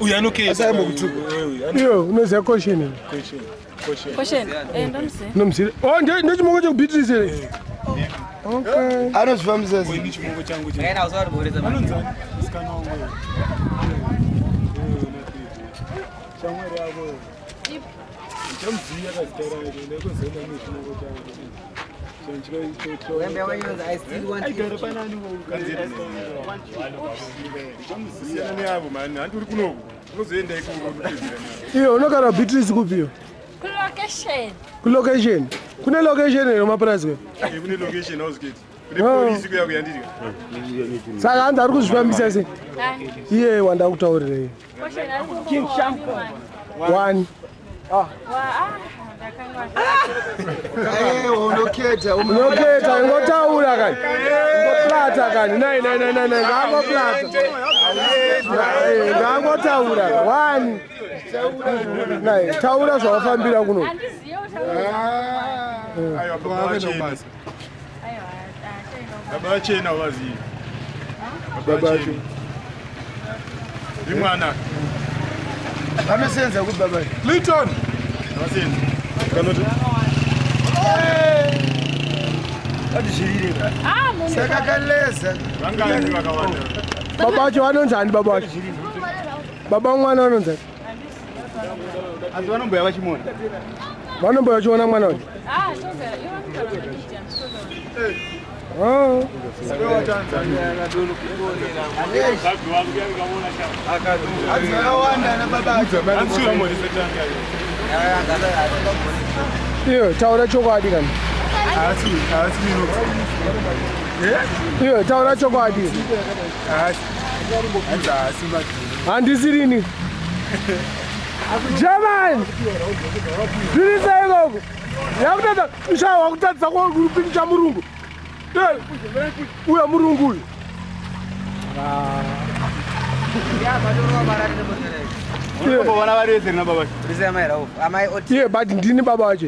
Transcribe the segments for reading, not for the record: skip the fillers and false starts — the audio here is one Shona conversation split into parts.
Uyanoke. Yo, unoziya caution. Caution. Ndomsi. Nomsi. Oh, ndechimoko chekuBeatrice. Okay. Anozvifambisa sei? Chimoko changu che. Kaina usari kuboreza manonzani. Sikana wangu. Shamwari yako. Chamziya kazitara ine nekozenda nechimoko changu. Wembe wayinza I still want you. Aigara panani wokanzira. Chamziya neyavo mani, handuri kunoku. Unozoenda ikoko. Iyo unogara Beatrice kupiyo. Location. Location. Kune location ero mapurasi ke? Kune location ausketi. Kune polisi kuya kuyandika. Saka hanzi ari kuzvifambisa sei? Iye wanda kutaurira. King Shampoo. 1. Unoketa ngotaura kani. Ngoplata kani. Nai ngamoplata. Ngangotaura 1. Nai taura zvawafambira kuno. Aiwa baba chena wazi. Baba chena. Rimwana. Vanosenza kuti baba. Linton. Vasenza. Kanoti. Adishirire. Saka kaleza. Vangani vakawanda. Baba wacho vanonzani baba wacho? Baba mwana vanonzani? Asi vanomboya vachimona. Vanomboya vachiona mwana wacho? Iyo taura chokwadi kani. Iyo taura chokwadi. Handisirini. German. Ndiriisa ikoko. Yakutata ushawa wakutadzisa kupincha murungu. Uya murungu uyu. Iye but ndini baba wacho.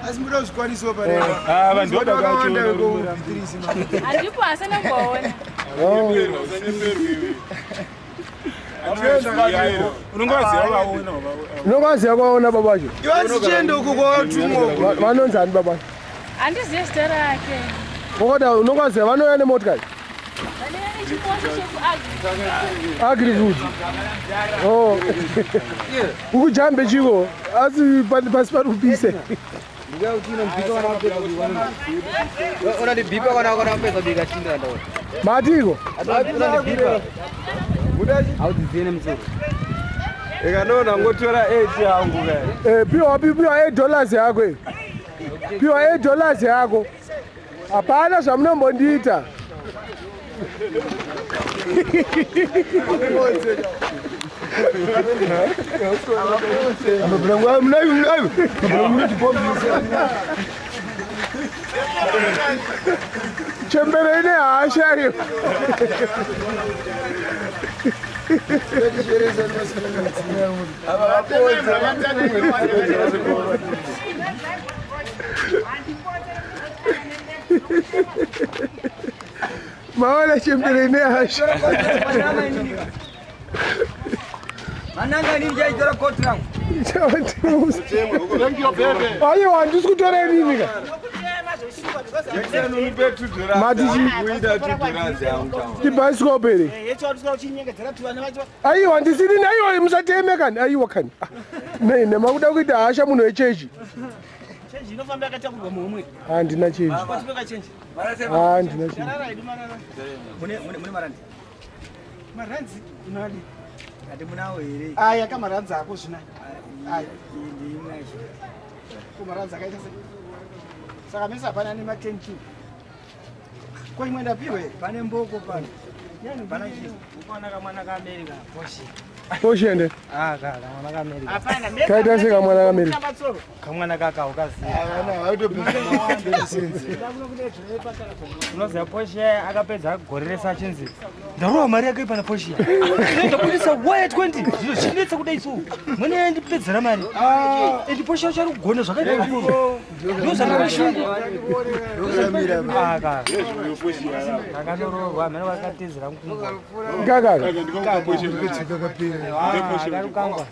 Asi muda kuzvikwanisa pare. Vanhu vakawanda Beatrice. Andipo asana kuona. Unongaziya kwaona baba wacho? Iwanzi chendo uko kwatumwa. Vanonzani baba? Andiziye zita rake. Ngoda unongaziya vanouya nemotikari? Agri-food. Oh. Ukujambe chiko asi pasi pari kupise. Matiko? Ikanona ngotora 8 yangu kai. Piwa $8 yako. Piwa $8 yako. Hapana zvamunombondiita. Chembere ine hasha iyo. Maona chembere ine hasha. Mananga ni njai tora kotrang. Ayo handisi kutora nini ka? Ibhasikobho ere. Aiwa handisi nini? Aiwa musateme kani? Aiwa kani? Nemakuda kuita hasha munhu wechechi. Handina chechi. Handina chechi. Maranzi unadi. Ati munawo ere. Aya kamaranzi ako zvina. Aya ndimwe. Kumaranzi akaita sei? Saka mesa pana ni matenki. Kwa imwe ndapiwe pane mboko pano. Yani pana chii? Ukona kamwana ka America Porsche. Oshende. Ah, kaka, mwana kameri. Hapana, Kaita seka mwana kameri. Kamwana kaka ukaziya. Unoziya Porsche akapedza kugoreresa chinzi. Ndarowa mari yake pana Porsche. Ndakudisa waya 20. Zvinochinetsa kuda isu. Mwene ndipedzera mari. Edi Porsche yacho ari kugona zvakaita kukuru. Ndozvakashungu. Ah, kaka. Akandorohwa mene vakatizira mukungwa. Kaka. Akarukangwa.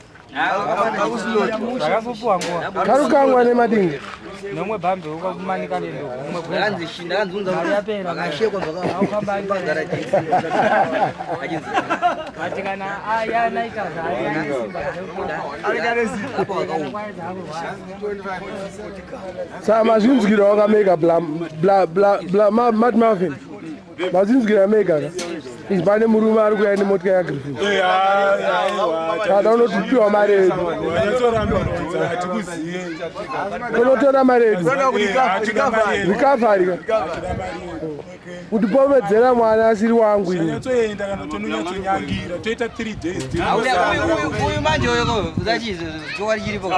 Zvakafupuwa nguva. Karukangwa nemadingi. Nomwe bhambe ukakumanika lendo. Nomwe Ndakanzi shinda kanzunza vakashekwa zvakagara jesi. Achinzi. ati kana ayanaita Sa mazinzgira wakameka Mad Muffin. Mazinzgira meka. Izibane murume ari kuya nemotika yaGriffith. Kana unotipiwa mari yedu. Unotora mari yedu. Rikafarika. Utipomedzera mwana asiri wangu ini. Toenda kana tononyatsonyangira toita 3 days. Uyu manje uyo uzachizo chowari chiripo.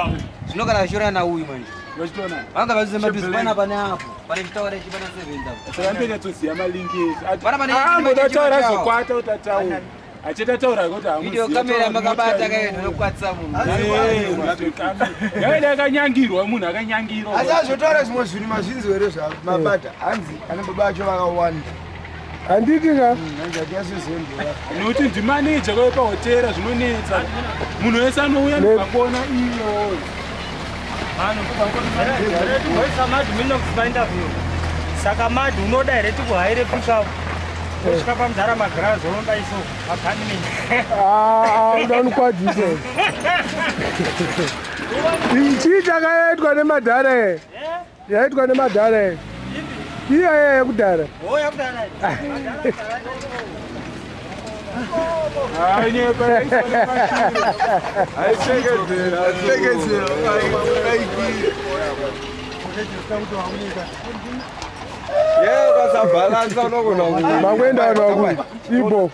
Zvinokana shora na uyu manje. Wachitona. Vanga vazima bizipana pane apo. Pane chitaura chipana 7 Saka ndenge toziya malingi. Pana pane Ambotaura zokwata utataura. Achitataura kuti hamuzi. video kamera makabata kaenda nokwatsa munhu. Yaida yakanyangirwa munhu akanyangirwa. Achazotaura zvimwe zvinhu mazvinzi here zvamabata hanzi kana baba vacho vakawanda. Handiti ka? Nokuti ndimaneja kauye pahotera zvinonetsa. Munhu wese anouya ndikakona iyo. Saka Mad unodirect kuhaire pickup. Kusvika pamudhara magarazi olomba iso makanimeni. Udanukwadzise. Ichi chakaitwa nemadhara. Yaitwa nemadhara. Iya yekudhara. Oya kudhara. Makwenda wangu ibo.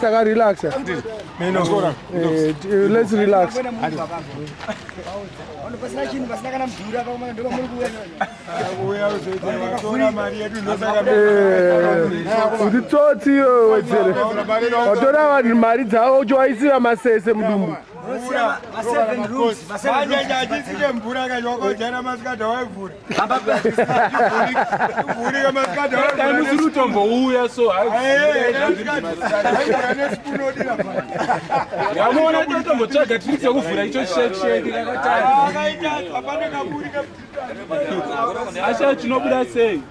Saka relax. Let's relax. Utitsotsi wedzere. Watora vanhu mari dzavo uchivaisira masese mudumbu. Musiri utombouya so yamuona totombotsvaga tiri sekuvhura icho shekisheki kakatari asha chinobuda sei